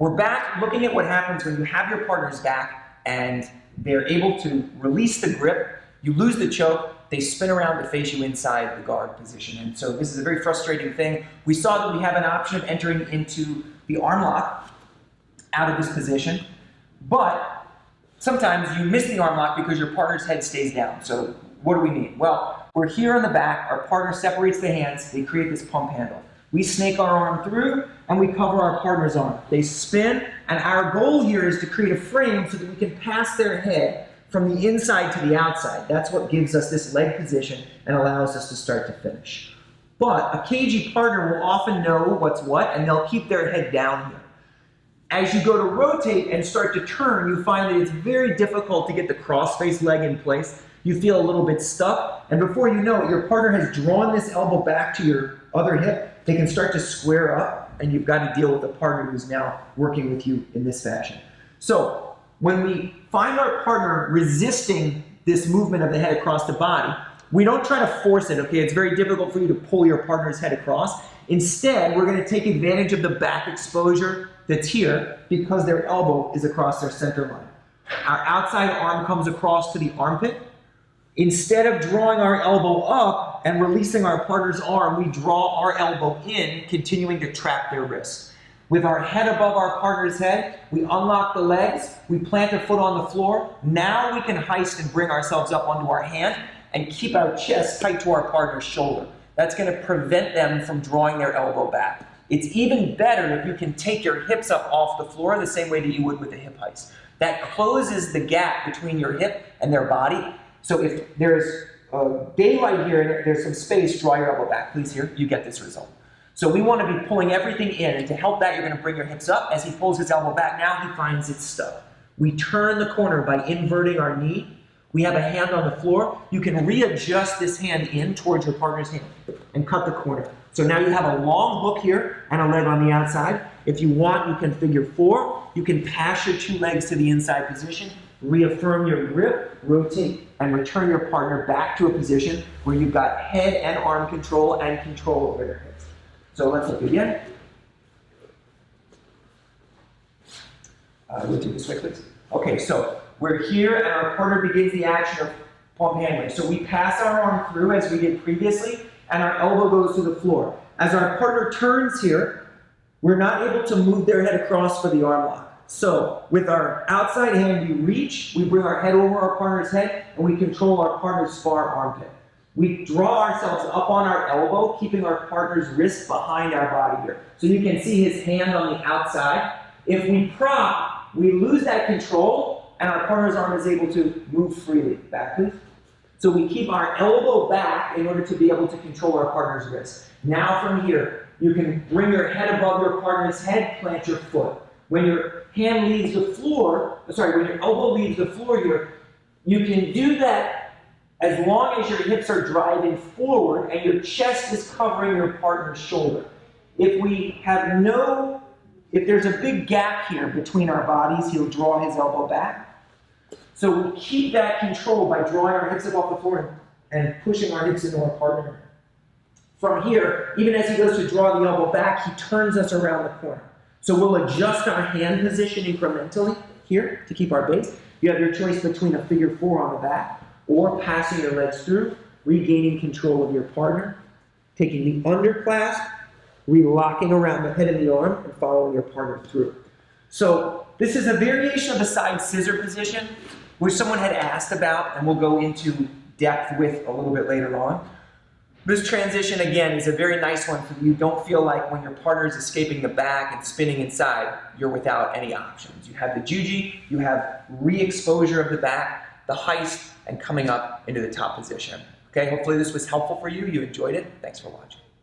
We're back looking at what happens when you have your partner's back and they're able to release the grip, you lose the choke, they spin around to face you inside the guard position. And so this is a very frustrating thing. We saw that we have an option of entering into the arm lock out of this position, but sometimes you miss the arm lock because your partner's head stays down. So what do we mean? Well, we're here in the back, our partner separates the hands, they create this pump handle. We snake our arm through and we cover our partner's arm. They spin, and our goal here is to create a frame so that we can pass their head from the inside to the outside. That's what gives us this leg position and allows us to start to finish. But a cagey partner will often know what's what, and they'll keep their head down here. As you go to rotate and start to turn, you find that it's very difficult to get the cross-face leg in place. You feel a little bit stuck, and before you know it, your partner has drawn this elbow back to your other hip. They can start to square up, and you've got to deal with a partner who's now working with you in this fashion. So when we find our partner resisting this movement of the head across the body, we don't try to force it, okay? It's very difficult for you to pull your partner's head across. Instead, we're going to take advantage of the back exposure that's here because their elbow is across their center line. Our outside arm comes across to the armpit. Instead of drawing our elbow up and releasing our partner's arm, we draw our elbow in, continuing to trap their wrist. With our head above our partner's head, we unlock the legs, we plant a foot on the floor. Now we can heist and bring ourselves up onto our hand and keep our chest tight to our partner's shoulder. That's going to prevent them from drawing their elbow back. It's even better if you can take your hips up off the floor the same way that you would with a hip heist. That closes the gap between your hip and their body. So if there's daylight here and there's some space, draw your elbow back. Please, here, you get this result. So we want to be pulling everything in, and to help that, you're going to bring your hips up. As he pulls his elbow back, now he finds it's stuck. We turn the corner by inverting our knee. We have a hand on the floor. You can readjust this hand in towards your partner's hand and cut the corner. So now you have a long hook here and a leg on the outside. If you want, you can figure four. You can pass your two legs to the inside position, reaffirm your grip, rotate, and return your partner back to a position where you've got head and arm control and control over their hips. So let's look again. We'll do this way, please. Okay, so we're here and our partner begins the action of pump handling. So we pass our arm through as we did previously, and our elbow goes to the floor. As our partner turns here, we're not able to move their head across for the arm lock. So with our outside hand, we reach, we bring our head over our partner's head, and we control our partner's far armpit. We draw ourselves up on our elbow, keeping our partner's wrist behind our body here. So you can see his hand on the outside. If we prop, we lose that control, and our partner's arm is able to move freely. Back, please. So we keep our elbow back in order to be able to control our partner's wrist. Now from here, you can bring your head above your partner's head, plant your foot. When your hand leaves the floor, when your elbow leaves the floor here, you can do that as long as your hips are driving forward and your chest is covering your partner's shoulder. If there's a big gap here between our bodies, he'll draw his elbow back. So we keep that control by drawing our hips up off the floor and pushing our hips into our partner. From here, even as he goes to draw the elbow back, he turns us around the corner. So we'll adjust our hand position incrementally here to keep our base. You have your choice between a figure four on the back or passing your legs through, regaining control of your partner, taking the underclasp, relocking around the head and the arm, and following your partner through. So this is a variation of the side scissor position, which someone had asked about, and we'll go into depth with a little bit later on. This transition, again, is a very nice one for you. Don't feel like when your partner is escaping the back and spinning inside, you're without any options. You have the juji, you have re-exposure of the back, the heist, and coming up into the top position. Okay, hopefully this was helpful for you. You enjoyed it. Thanks for watching.